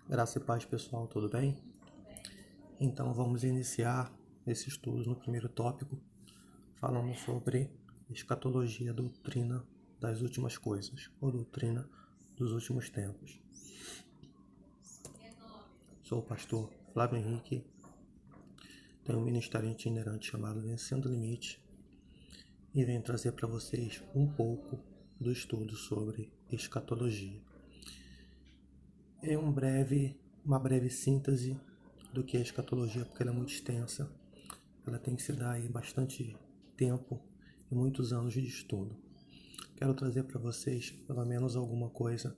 Graça e paz, pessoal, tudo bem? Então vamos iniciar esse estudo no primeiro tópico, falando sobre escatologia, doutrina das últimas coisas, ou doutrina dos últimos tempos. Sou o pastor Flávio Henrique, tenho um ministério itinerante chamado Vencendo o Limite e venho trazer para vocês um pouco do estudo sobre escatologia. É uma breve síntese do que é escatologia, porque ela é muito extensa. Ela tem que se dar aí bastante tempo e muitos anos de estudo. Quero trazer para vocês pelo menos alguma coisa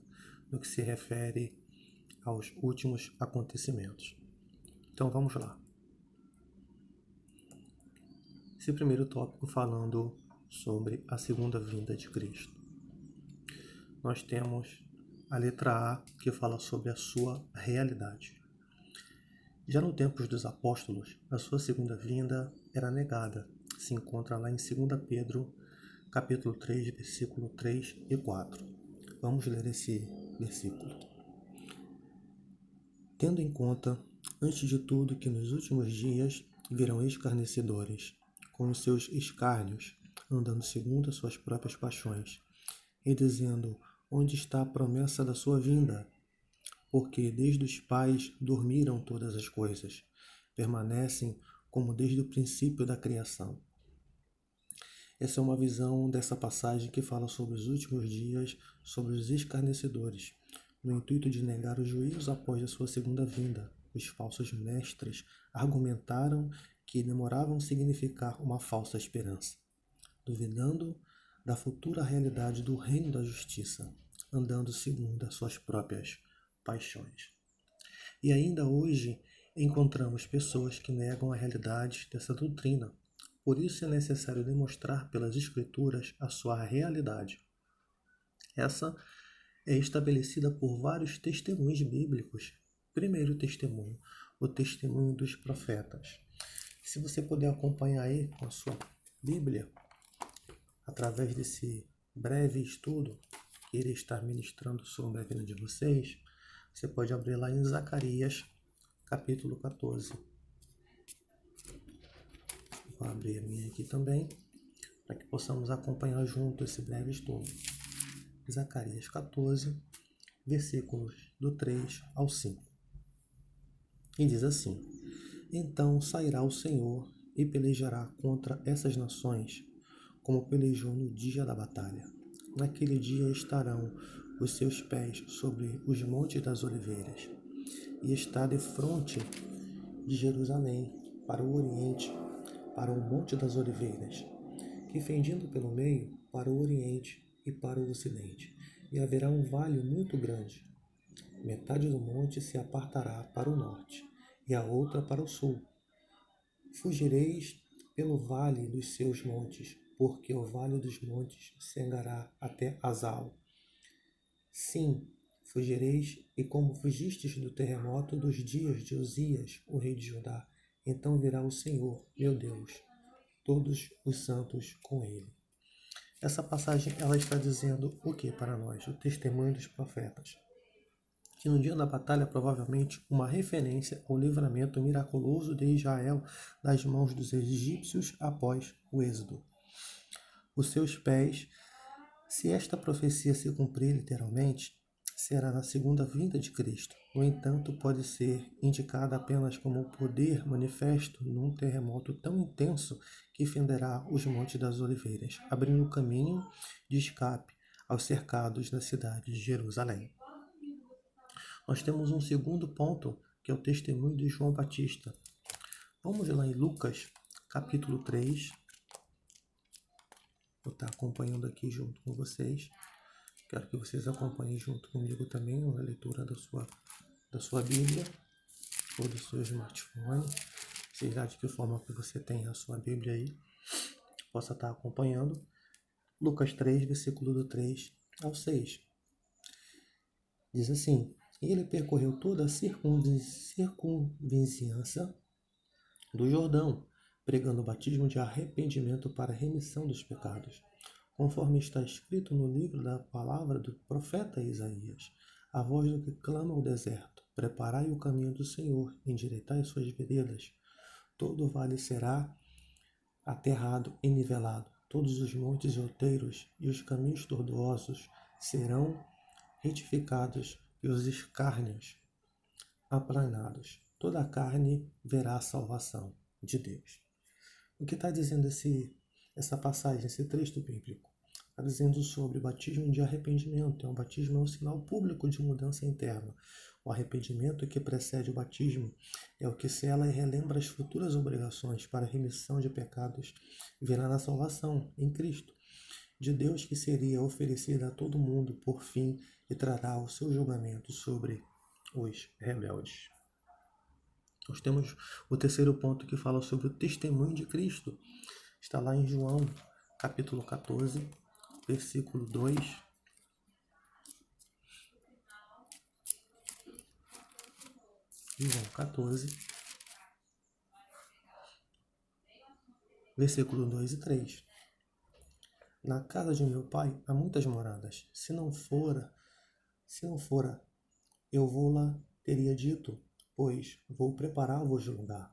no que se refere aos últimos acontecimentos. Então vamos lá. Esse primeiro tópico falando sobre a segunda vinda de Cristo. Nós temos a letra A, que fala sobre a sua realidade. Já no tempo dos apóstolos, a sua segunda vinda era negada. Se encontra lá em 2 Pedro, capítulo 3, versículo 3 e 4. Vamos ler esse versículo. Tendo em conta, antes de tudo, que nos últimos dias virão escarnecedores, com os seus escárnios, andando segundo as suas próprias paixões, e dizendo: onde está a promessa da sua vinda? Porque desde os pais dormiram todas as coisas, permanecem como desde o princípio da criação. Essa é uma visão dessa passagem que fala sobre os últimos dias, sobre os escarnecedores, no intuito de negar os juízos após a sua segunda vinda. Os falsos mestres argumentaram que demoravam significar uma falsa esperança, duvidando da futura realidade do reino da justiça, andando segundo as suas próprias paixões. E ainda hoje encontramos pessoas que negam a realidade dessa doutrina. Por isso é necessário demonstrar pelas Escrituras a sua realidade. Essa é estabelecida por vários testemunhos bíblicos. Primeiro testemunho, o testemunho dos profetas. Se você puder acompanhar aí com a sua Bíblia, através desse breve estudo que irei estar ministrando sobre a vida de vocês, você pode abrir lá em Zacarias, capítulo 14. Vou abrir a minha aqui também, para que possamos acompanhar junto esse breve estudo. Zacarias 14, versículos do 3 ao 5. E diz assim: então sairá o Senhor e pelejará contra essas nações, como pelejou no dia da batalha. Naquele dia estarão os seus pés sobre os montes das oliveiras, e está defronte de Jerusalém, para o oriente, para o monte das oliveiras, que fendindo pelo meio, para o oriente e para o ocidente. E haverá um vale muito grande. Metade do monte se apartará para o norte, e a outra para o sul. Fugireis pelo vale dos seus montes, porque o vale dos montes chegará até Azal. Sim, fugireis, e como fugistes do terremoto dos dias de Uzias, o rei de Judá, então virá o Senhor, meu Deus, todos os santos com ele. Essa passagem ela está dizendo o que para nós? O testemunho dos profetas. Que no dia da batalha, provavelmente, uma referência ao livramento miraculoso de Israel das mãos dos egípcios após o êxodo. Os seus pés, se esta profecia se cumprir literalmente, será na segunda vinda de Cristo. No entanto, pode ser indicada apenas como o poder manifesto num terremoto tão intenso que fenderá os montes das oliveiras, abrindo caminho de escape aos cercados da cidade de Jerusalém. Nós temos um segundo ponto, que é o testemunho de João Batista. Vamos lá em Lucas, capítulo 3. Vou estar acompanhando aqui junto com vocês. Quero que vocês acompanhem junto comigo também a leitura da sua Bíblia ou do seu smartphone. Seja de que forma que você tem a sua Bíblia aí, possa estar acompanhando. Lucas 3, versículo do 3 ao 6. Diz assim: e ele percorreu toda a circunvizinhança do Jordão, pregando o batismo de arrependimento para a remissão dos pecados, conforme está escrito no livro da palavra do profeta Isaías. A voz do que clama ao deserto: preparai o caminho do Senhor, endireitai suas veredas. Todo vale será aterrado e nivelado. Todos os montes e outeiros e os caminhos tortuosos serão retificados e os escárnios aplanados. Toda a carne verá a salvação de Deus. O que está dizendo essa passagem, esse texto bíblico? Está dizendo sobre o batismo de arrependimento. O batismo é um sinal público de mudança interna. O arrependimento que precede o batismo é o que sela e relembra as futuras obrigações para a remissão de pecados, virá na salvação em Cristo, de Deus, que seria oferecida a todo mundo por fim e trará o seu julgamento sobre os rebeldes. Nós temos o terceiro ponto que fala sobre o testemunho de Cristo. Está lá em João, capítulo 14, versículo 2. João 14, versículo 2 e 3. Na casa de meu pai há muitas moradas. Se não fora, eu vou lá, teria dito, pois vou preparar-vos lugar.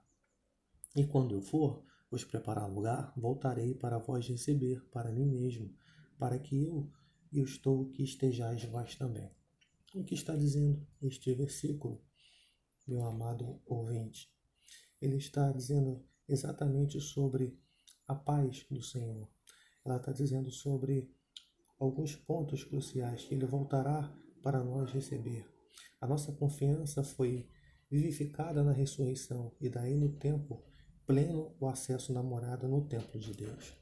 E quando eu for vos preparar lugar, voltarei para vós receber para mim mesmo, para que eu estou, que estejais vós também. O que está dizendo este versículo, meu amado ouvinte? Ele está dizendo exatamente sobre a paz do Senhor. Ela está dizendo sobre alguns pontos cruciais que ele voltará para nós receber. A nossa confiança foi vivificada na ressurreição e daí no tempo pleno o acesso na morada no templo de Deus.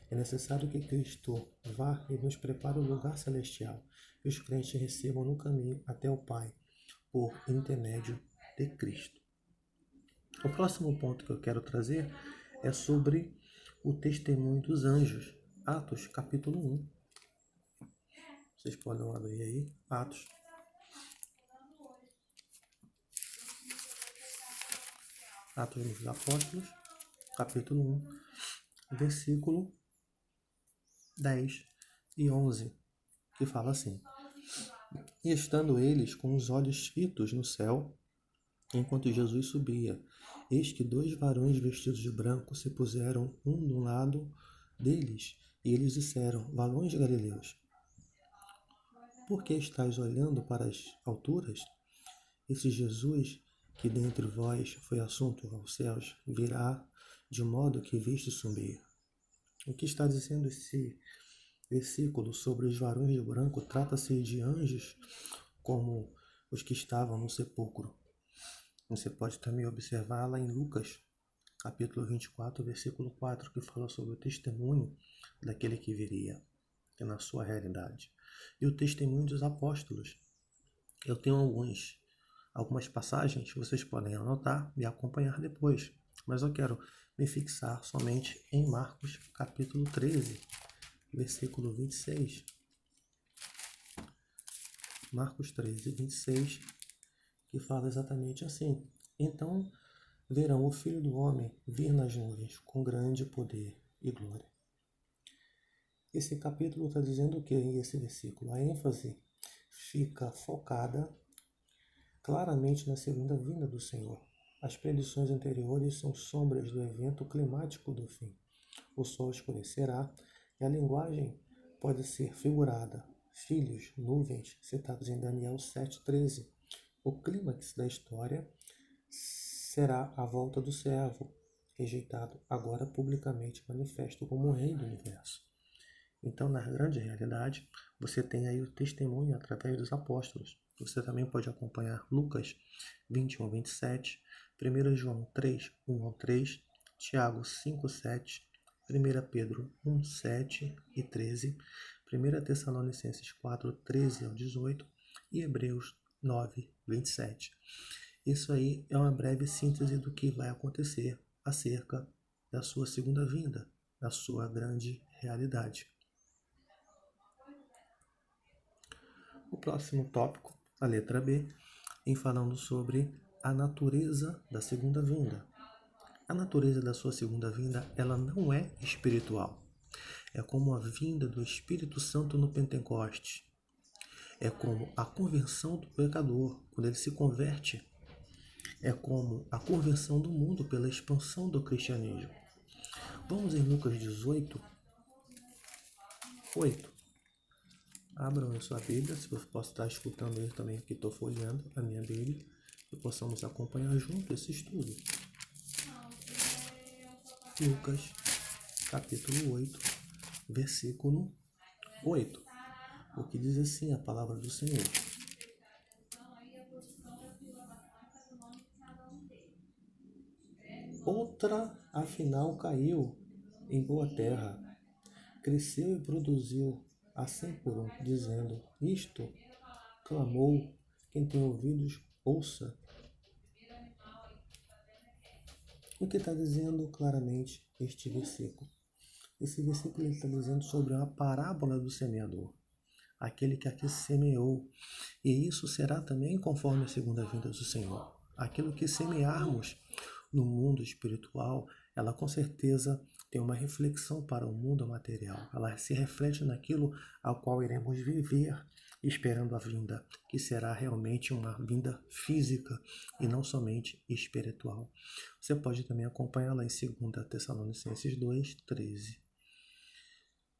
É necessário que Cristo vá e nos prepare o lugar celestial e os crentes recebam no caminho até o Pai por intermédio de Cristo. O próximo ponto que eu quero trazer é sobre o testemunho dos anjos. Atos, capítulo 1. Vocês podem abrir aí, Atos. Atos dos Apóstolos, capítulo 1, versículo 10 e 11, que fala assim: E estando eles com os olhos fitos no céu, enquanto Jesus subia, eis que 2 varões vestidos de branco se puseram um do lado deles, e eles disseram: Varões galileus, por que estáis olhando para as alturas? Esse Jesus, que dentre vós foi assunto aos céus, virá de modo que viste subir. O que está dizendo esse versículo sobre os varões de branco trata-se de anjos como os que estavam no sepulcro. Você pode também observar lá em Lucas, capítulo 24, versículo 4, que fala sobre o testemunho daquele que viria, que é na sua realidade. E o testemunho dos apóstolos. Eu tenho algumas passagens, vocês podem anotar e acompanhar depois, mas eu quero me fixar somente em Marcos, capítulo 13, versículo 26. Marcos 13, 26, que fala exatamente assim: Então verão o Filho do Homem vir nas nuvens com grande poder e glória. Esse capítulo está dizendo o que em esse versículo? A ênfase fica focada claramente na segunda vinda do Senhor. As predições anteriores são sombras do evento climático do fim. O sol escurecerá e a linguagem pode ser figurada. Filhos, nuvens, citados em Daniel 7,13. O clímax da história será a volta do servo, rejeitado, agora publicamente manifesto como o rei do universo. Então, na grande realidade, você tem aí o testemunho através dos apóstolos. Você também pode acompanhar Lucas 21, 27, 1 João 3, 1 ao 3, Tiago 5, 7, 1 Pedro 1, 7 e 13, 1 Tessalonicenses 4, 13 ao 18 e Hebreus 9, 27. Isso aí é uma breve síntese do que vai acontecer acerca da sua segunda vinda, da sua grande realidade. O próximo tópico, a letra B, em falando sobre a natureza da segunda vinda. A natureza da sua segunda vinda, ela não é espiritual. É como a vinda do Espírito Santo no Pentecostes. É como a conversão do pecador, quando ele se converte. É como a conversão do mundo pela expansão do cristianismo. Vamos em Lucas 18, 8. Abram a sua Bíblia, se você pode estar escutando aí também, que estou folheando a minha Bíblia, e possamos acompanhar junto esse estudo. Lucas, capítulo 8, versículo 8. O que diz assim a palavra do Senhor. Outra, afinal, caiu em boa terra, cresceu e produziu a 100 por um, dizendo: Isto clamou, quem tem ouvidos, ouça. O que está dizendo claramente este versículo? Esse versículo está dizendo sobre uma parábola do semeador, aquele que aqui semeou, e isso será também conforme a segunda vinda do Senhor. Aquilo que semearmos no mundo espiritual, ela com certeza tem uma reflexão para o mundo material. Ela se reflete naquilo ao qual iremos viver, esperando a vinda, que será realmente uma vinda física e não somente espiritual. Você pode também acompanhá-la em 2 Tessalonicenses 2, 13.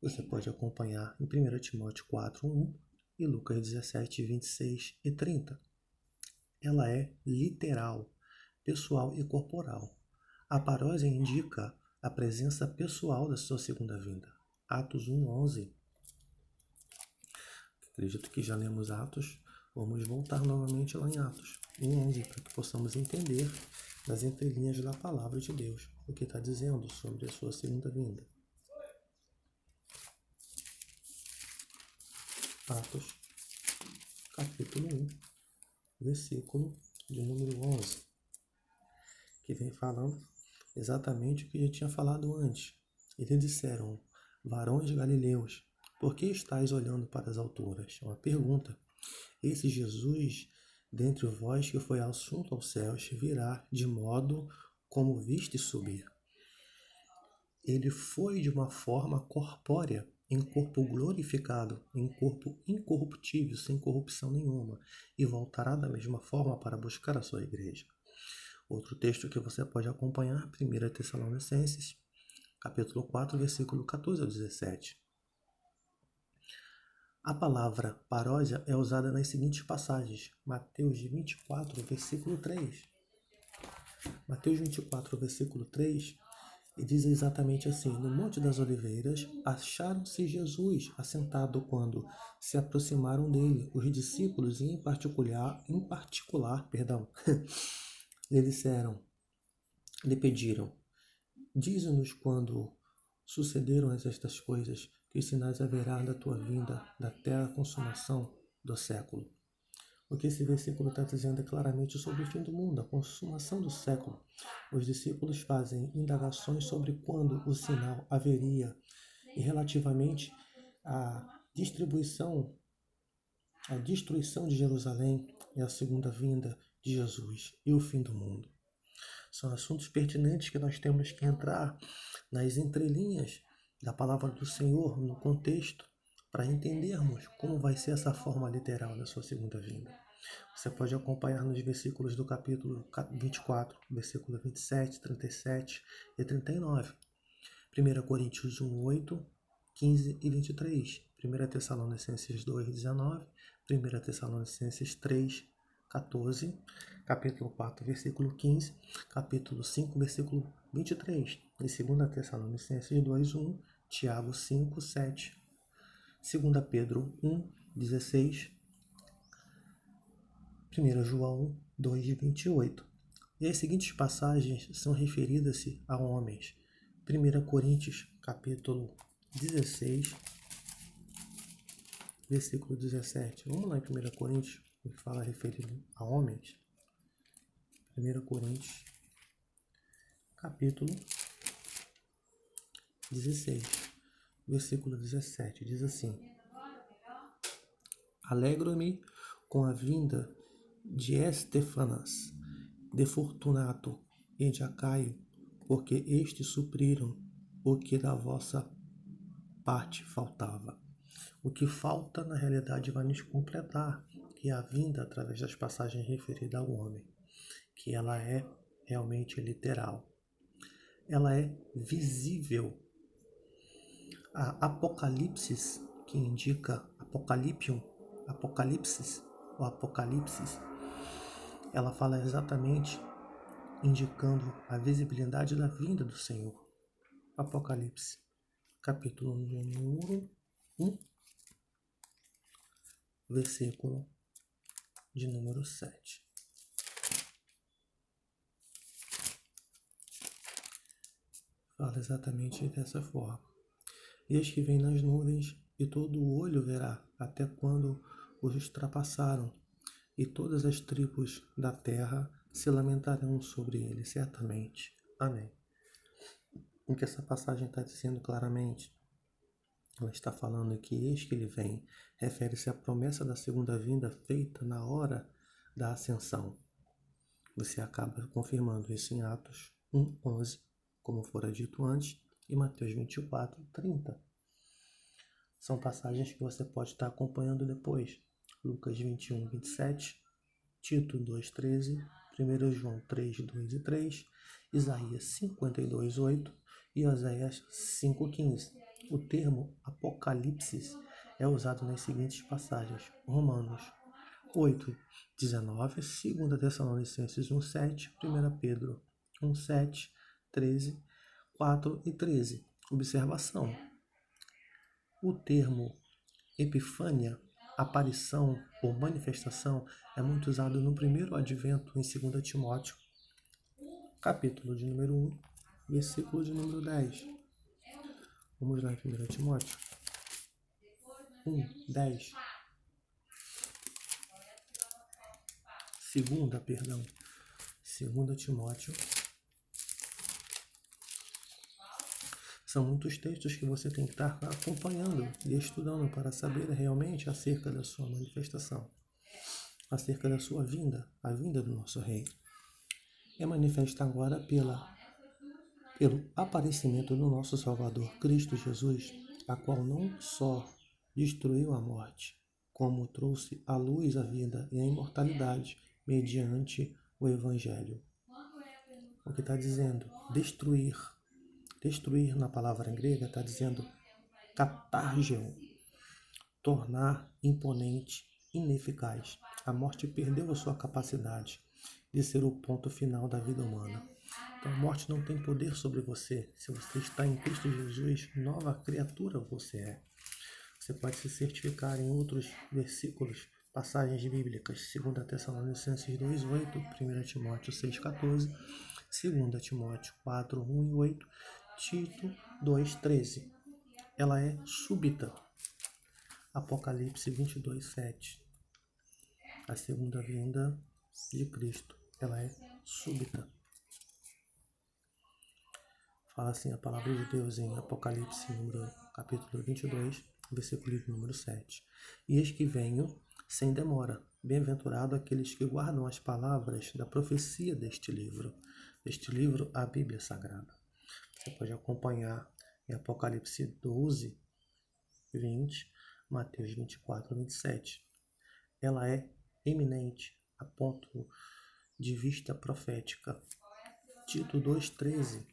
Você pode acompanhar em 1 Timóteo 4, 1 e Lucas 17, 26 e 30. Ela é literal, pessoal e corporal. A parósia indica a presença pessoal da sua segunda vinda. Atos 1, 11. Acredito que já lemos Atos. Vamos voltar novamente lá em Atos 1, 11, para que possamos entender das entrelinhas da palavra de Deus o que está dizendo sobre a sua segunda vinda. Atos, capítulo 1, versículo de número 11, que vem falando exatamente o que eu tinha falado antes. Eles disseram: varões galileus, por que estáis olhando para as alturas? É uma pergunta. Esse Jesus, dentre vós que foi assunto aos céus, virá de modo como viste subir. Ele foi de uma forma corpórea, em corpo glorificado, em corpo incorruptível, sem corrupção nenhuma, e voltará da mesma forma para buscar a sua igreja. Outro texto que você pode acompanhar, 1 Tessalonicenses, capítulo 4, versículo 14 ao 17. A palavra parósia é usada nas seguintes passagens. Mateus 24, versículo 3. Mateus 24, versículo 3, e diz exatamente assim: no Monte das Oliveiras, acharam-se Jesus assentado quando se aproximaram dele os discípulos, e em particular, lhe pediram: dize-nos quando sucederam estas coisas, que sinais haverá da tua vinda, da terra consumação do século. O que esse versículo está dizendo é claramente sobre o fim do mundo, a consumação do século. Os discípulos fazem indagações sobre quando o sinal haveria e relativamente à destruição de Jerusalém e a segunda vinda de Jesus e o fim do mundo. São assuntos pertinentes que nós temos que entrar nas entrelinhas da palavra do Senhor, no contexto, para entendermos como vai ser essa forma literal da sua segunda vinda. Você pode acompanhar nos versículos do capítulo 24, versículo 27, 37 e 39. 1 Coríntios 1, 8, 15 e 23. 1 Tessalonicenses 2, 19. 1 Tessalonicenses 3, 14. Capítulo 4, versículo 15. Capítulo 5, versículo 23. E 2 Tessalonicenses 2, 1. Tiago 5, 7. 2 Pedro 1, 16. 1 João 2, 28. E as seguintes passagens são referidas-se a homens. 1 Coríntios, capítulo 16, versículo 17. Vamos lá em 1 Coríntios, que fala referido a homens. 1 Coríntios, capítulo 16, versículo 17. Diz assim: alegro-me com a vinda de Estefanas, de Fortunato e de Acaio, porque estes supriram o que da vossa parte faltava. O que falta, na realidade, vai nos completar, que é a vinda através das passagens referidas ao homem, que ela é realmente literal. Ela é visível. A Apocalipse, que indica Apocalipium, Apocalipsis ou Apocalipsis, ela fala exatamente indicando a visibilidade da vinda do Senhor. Apocalipse, capítulo número 1, versículo de número 7. Fala exatamente dessa forma. Eis que vem nas nuvens, e todo o olho verá, até quando os ultrapassaram, e todas as tribos da terra se lamentarão sobre ele, certamente. Amém. O que essa passagem está dizendo claramente, ela está falando que eis que ele vem, refere-se à promessa da segunda vinda feita na hora da ascensão. Você acaba confirmando isso em Atos 1:11, como fora dito antes, e Mateus 24:30. São passagens que você pode estar acompanhando depois. Lucas 21:27, Tito 2:13, 1 João 3:2 e 3, Isaías 52:8 e Oséias 5:15. O termo Apocalipse é usado nas seguintes passagens: Romanos 8:19, 2 Tessalonicenses 1:7, 1 Pedro 1:7, 13, 4 e 13. Observação: o termo epifânia, aparição ou manifestação é muito usado no primeiro advento em 2 Timóteo, capítulo de número 1, versículo de número 10. Vamos lá em 1 Timóteo 1:10. Segunda Timóteo. São muitos textos que você tem que estar acompanhando e estudando para saber realmente acerca da sua manifestação, acerca da sua vinda, a vinda do nosso Rei. É manifesta agora pelo aparecimento do nosso Salvador Cristo Jesus, a qual não só destruiu a morte, como trouxe à luz a vida e a imortalidade mediante o Evangelho. O que está dizendo? Destruir. Destruir na palavra grega está dizendo catargeo, tornar imponente, ineficaz. A morte perdeu a sua capacidade de ser o ponto final da vida humana. Então a morte não tem poder sobre você. Se você está em Cristo Jesus, nova criatura você é. Você pode se certificar em outros versículos, passagens bíblicas, 2 Tessalonicenses 2:8, 1 Timóteo 6:14, 2 Timóteo 4:1 e 8, Tito 2:13. Ela é súbita. Apocalipse 22:7. A segunda vinda de Cristo, ela é súbita. Fala assim a palavra de Deus em Apocalipse, capítulo 22, versículo número 7. E eis que venho sem demora. Bem-aventurado aqueles que guardam as palavras da profecia deste livro. Este livro, a Bíblia Sagrada. Você pode acompanhar em Apocalipse 12, 20, Mateus 24, 27. Ela é eminente a ponto de vista profética. Tito 2:13.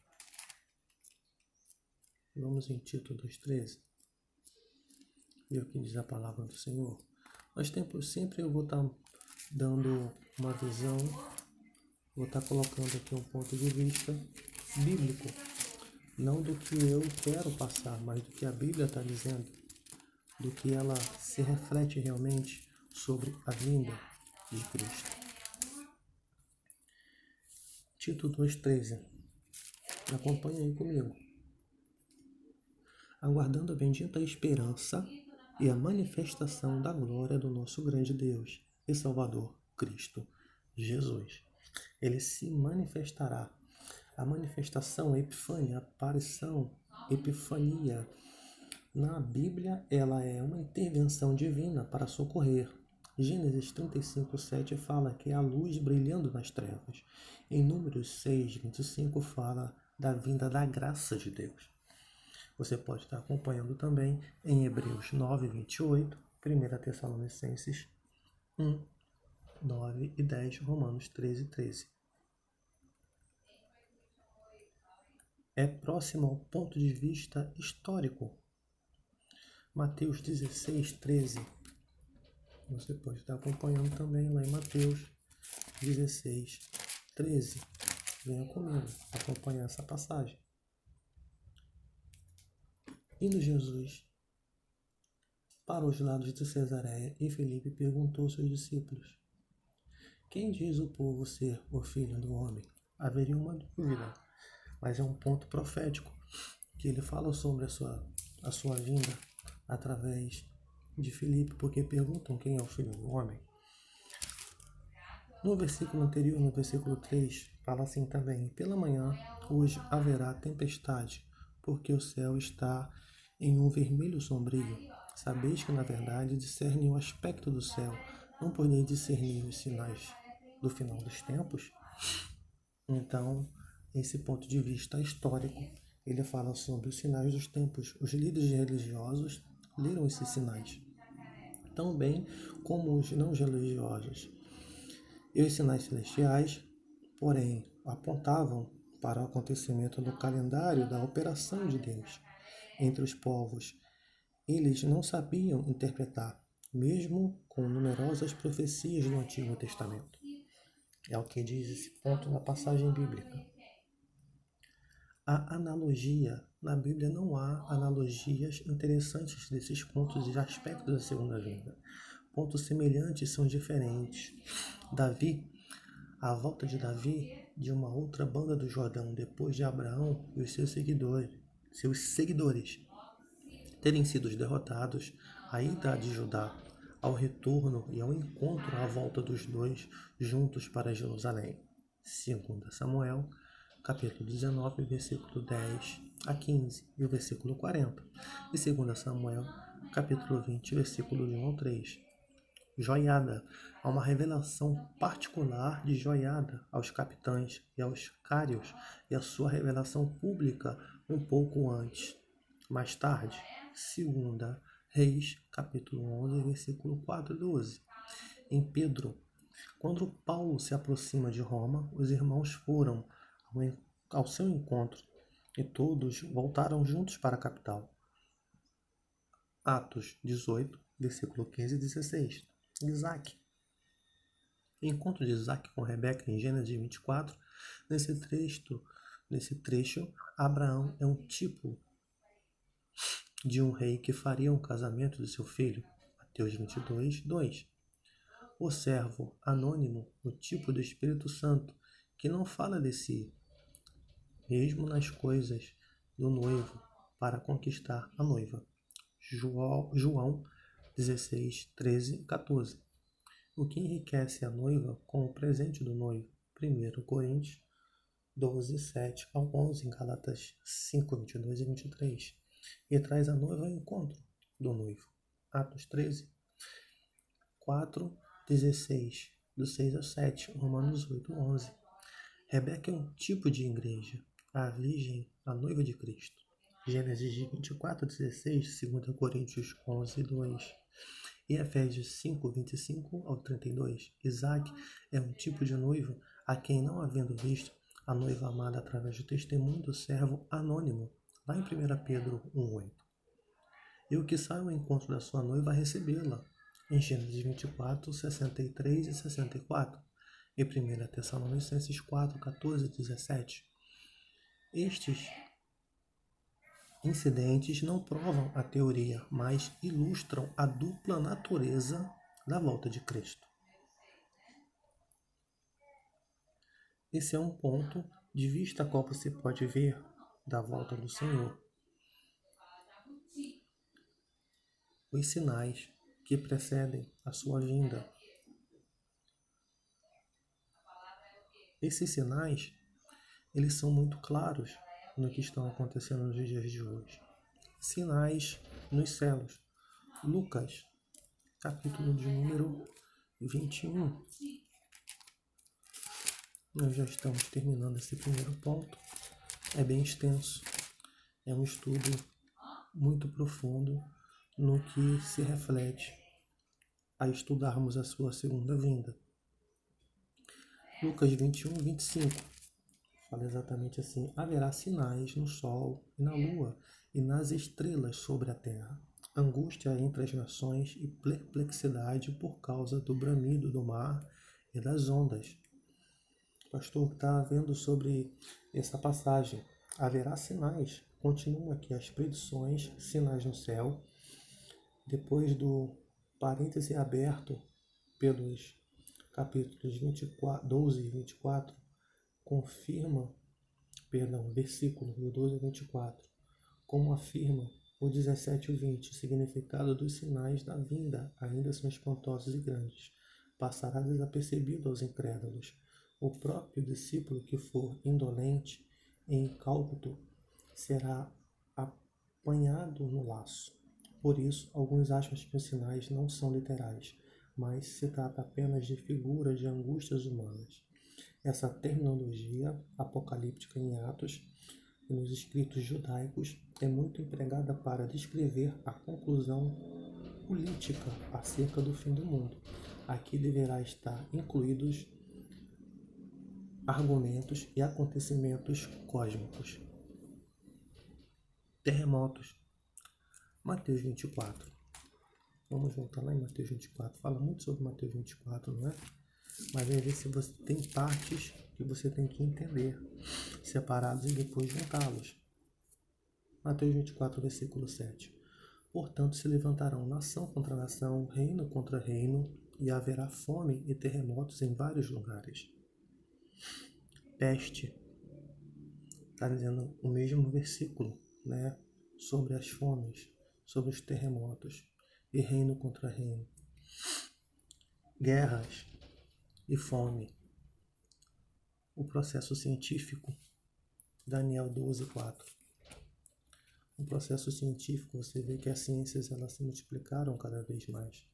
Vamos em Tito 2:13. E o que diz a palavra do Senhor? Mas sempre eu vou estar dando uma visão, vou estar colocando aqui um ponto de vista bíblico. Não do que eu quero passar, mas do que a Bíblia está dizendo, do que ela se reflete realmente sobre a vinda de Cristo. Tito 2:13. Acompanhe aí comigo. Aguardando a bendita esperança e a manifestação da glória do nosso grande Deus e Salvador, Cristo Jesus. Ele se manifestará. A manifestação, epifânia, aparição, epifania, na Bíblia, ela é uma intervenção divina para socorrer. Gênesis 35:7 fala que é a luz brilhando nas trevas. Em Números 6:25 fala da vinda da graça de Deus. Você pode estar acompanhando também em Hebreus 9, 28, 1 Tessalonicenses 1, 9 e 10, Romanos 13, 13. É próximo ao ponto de vista histórico. Mateus 16, 13. Você pode estar acompanhando também lá em Mateus 16, 13. Venha comigo acompanhar essa passagem. Indo Jesus para os lados de Cesareia, e Filipe perguntou aos seus discípulos: quem diz o povo ser o Filho do Homem? Haveria uma dúvida, mas é um ponto profético, que ele fala sobre a sua vinda através de Filipe, porque perguntam quem é o Filho do Homem. No versículo anterior, no versículo 3, fala assim também: pela manhã, hoje haverá tempestade, porque o céu está em um vermelho sombrio. Sabeis que, na verdade, discernem o aspecto do céu, não podeis discernir os sinais do final dos tempos? Então, esse ponto de vista histórico, ele fala sobre os sinais dos tempos. Os líderes religiosos leram esses sinais, tão bem como os não religiosos. E os sinais celestiais, porém, apontavam para o acontecimento no calendário da operação de Deus entre os povos. Eles não sabiam interpretar, mesmo com numerosas profecias do Antigo Testamento. É o que diz esse ponto na passagem bíblica. A analogia, na Bíblia não há analogias interessantes desses pontos e aspectos da segunda vinda. Pontos semelhantes são diferentes. A volta de Davi, de uma outra banda do Jordão, depois de Abraão e os seus seguidores terem sido derrotados, a ida de Judá, ao retorno e ao encontro à volta dos dois juntos para Jerusalém. 2 Samuel, capítulo 19, versículo 10 a 15 e o versículo 40. E 2 Samuel, capítulo 20, versículo 1 ao 3. Joiada. Há uma revelação particular de Joiada aos capitães e aos cários, e a sua revelação pública um pouco antes. Mais tarde, 2 Reis, capítulo 11, versículo 4 e 12. Em Pedro, quando Paulo se aproxima de Roma, os irmãos foram ao seu encontro e todos voltaram juntos para a capital. Atos 18, versículo 15 e 16. Isaac. Encontro de Isaac com Rebeca em Gênesis 24. Nesse trecho, Abraão é um tipo de um rei que faria um casamento de seu filho. Mateus 22, 2. O servo anônimo, o tipo do Espírito Santo, que não fala de si, mesmo nas coisas do noivo, para conquistar a noiva. João 16, 13 e 14. O que enriquece a noiva com o presente do noivo. 1 Coríntios 12, 7 ao 11, em Gálatas 5, 22 e 23. E traz a noiva ao encontro do noivo. Atos 13, 4, 16, do 6 ao 7, Romanos 8, 11. Rebeca é um tipo de igreja, a virgem, a noiva de Cristo. Gênesis 24, 16, 2 Coríntios 11, 2. E Efésios 5, 25 ao 32. Isaac é um tipo de noivo a quem, não havendo visto a noiva amada através do testemunho do servo anônimo, lá em 1 Pedro 1, 8. E o que sai ao encontro da sua noiva a recebê-la, em Gênesis 24, 63 e 64, e 1 Tessalonicenses 4, 14 e 17. Estes incidentes não provam a teoria, mas ilustram a dupla natureza da volta de Cristo. Esse é um ponto de vista a qual você pode ver da volta do Senhor. Os sinais que precedem a sua vinda. Esses sinais, eles são muito claros no que estão acontecendo nos dias de hoje. Sinais nos céus. Lucas, capítulo de número 21. Nós já estamos terminando esse primeiro ponto. É bem extenso. É um estudo muito profundo no que se reflete a estudarmos a sua segunda vinda. Lucas 21, 25 fala exatamente assim: haverá sinais no sol e na lua e nas estrelas sobre a terra, angústia entre as nações e perplexidade por causa do bramido do mar e das ondas. O pastor está vendo sobre essa passagem. Haverá sinais. Continua aqui as predições, sinais no céu. Depois do parêntese aberto pelos capítulos 12 e 24, confirma, versículo do 12 a 24, como afirma o 17 e o 20, o significado dos sinais da vinda ainda são espantosos e grandes. Passará desapercebido aos incrédulos. O próprio discípulo que for indolente e incauto será apanhado no laço. Por isso, alguns acham que os sinais não são literais, mas se trata apenas de figuras de angústias humanas. Essa terminologia apocalíptica em Atos e nos escritos judaicos é muito empregada para descrever a conclusão política acerca do fim do mundo. Aqui deverá estar incluídos argumentos e acontecimentos cósmicos. Terremotos. Mateus 24. Vamos voltar lá em Mateus 24. Fala muito sobre Mateus 24, não é? Mas às vezes você tem partes que você tem que entender, separados e depois juntá-los. Mateus 24, versículo 7. Portanto, se levantarão nação contra nação, reino contra reino, e haverá fome e terremotos em vários lugares. Peste. Está dizendo o mesmo versículo, né? Sobre as fomes, sobre os terremotos, e reino contra reino. Guerras e fome. O processo científico, Daniel 12, 4. No processo científico, você vê que as ciências elas se multiplicaram cada vez mais.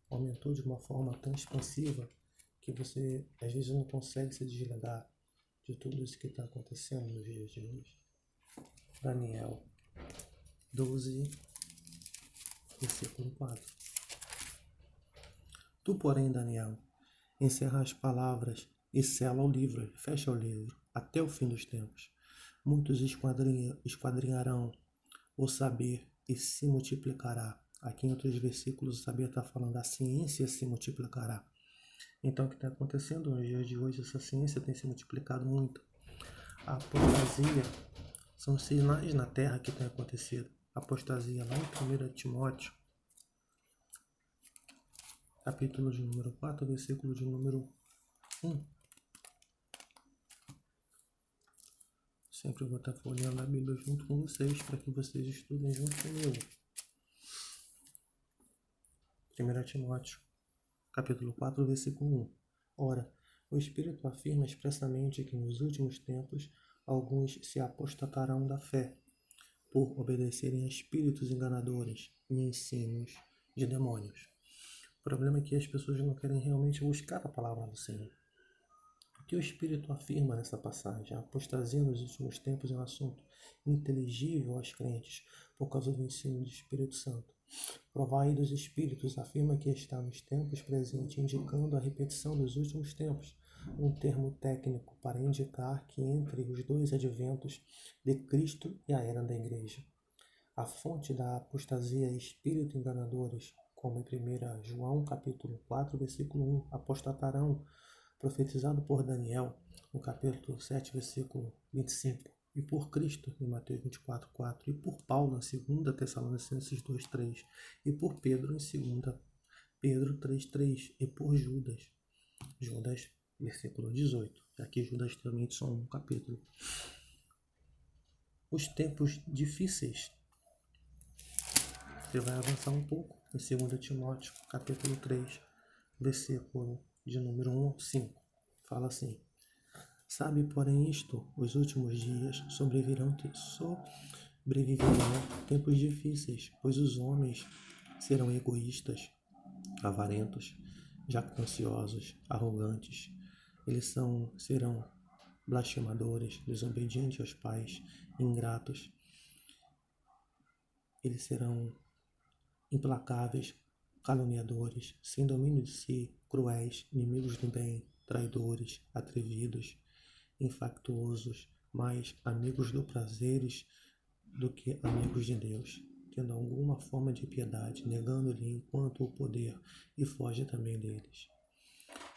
Aumentou de uma forma tão expansiva que você, às vezes, não consegue se desligar de tudo isso que está acontecendo nos dias de hoje. Daniel 12, versículo 4. Tu, porém, Daniel, encerra as palavras e sela o livro, fecha o livro, até o fim dos tempos. Muitos esquadrinharão o saber e se multiplicará. Aqui em outros versículos o saber está falando a ciência se multiplicará. Então o que está acontecendo nos dias de hoje? Essa ciência tem se multiplicado muito. A apostasia são sinais na terra que tem acontecido. A apostasia lá em 1 Timóteo, capítulo de número 4, versículo de número 1. Sempre vou estar folheando a Bíblia junto com vocês, para que vocês estudem junto comigo. 1 Timóteo, capítulo 4, versículo 1. Ora, o Espírito afirma expressamente que nos últimos tempos alguns se apostatarão da fé, por obedecerem a espíritos enganadores e ensinos de demônios. O problema é que as pessoas não querem realmente buscar a palavra do Senhor. O que o Espírito afirma nessa passagem? A apostasia nos últimos tempos é um assunto inteligível aos crentes por causa do ensino do Espírito Santo. Provai dos Espíritos afirma que está nos tempos presentes, indicando a repetição dos últimos tempos, um termo técnico para indicar que entre os dois adventos de Cristo e a era da Igreja. A fonte da apostasia é espírito enganadores, como em 1 João capítulo 4, versículo 1, apostatarão, profetizado por Daniel, no capítulo 7, versículo 25, e por Cristo, em Mateus 24, 4, e por Paulo, em 2 Tessalonicenses 2, 3, e por Pedro, em 2 Pedro 3, 3, e por Judas, versículo 18, aqui Judas também só um capítulo. Os tempos difíceis. Você vai avançar um pouco em 2 Timóteo, capítulo 3, versículo de número 1 ao 5. Fala assim: sabe, porém, isto, os últimos dias sobreviverão tempos difíceis, pois os homens serão egoístas, avarentos, jactanciosos, arrogantes. Eles serão blasfemadores, desobedientes aos pais, ingratos, eles serão implacáveis, caluniadores, sem domínio de si, cruéis, inimigos do bem, traidores, atrevidos, infactuosos, mais amigos do prazeres do que amigos de Deus, tendo alguma forma de piedade, negando-lhe enquanto o poder, e foge também deles.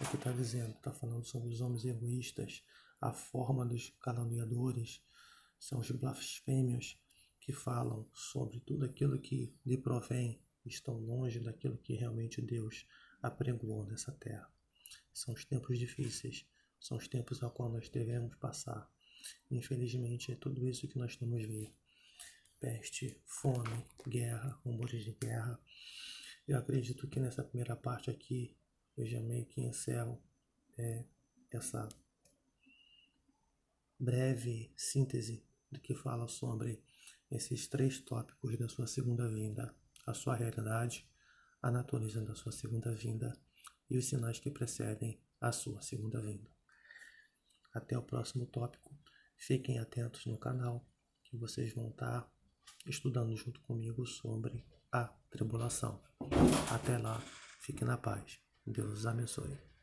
É o que está dizendo, está falando sobre os homens egoístas, a forma dos caluniadores, são os blasfêmios que falam sobre tudo aquilo que lhe provém, estão longe daquilo que realmente Deus apregoou nessa terra. São os tempos difíceis, são os tempos ao qual nós devemos passar. Infelizmente, é tudo isso que nós temos visto. Peste, fome, guerra, rumores de guerra. Eu acredito que nessa primeira parte aqui, eu já meio que encerro essa breve síntese do que fala sobre esses 3 tópicos da sua segunda vinda: a sua realidade, a natureza da sua segunda vinda e os sinais que precedem a sua segunda vinda. Até o próximo tópico. Fiquem atentos no canal, que vocês vão estar estudando junto comigo sobre a tribulação. Até lá, fique na paz. Deus os abençoe.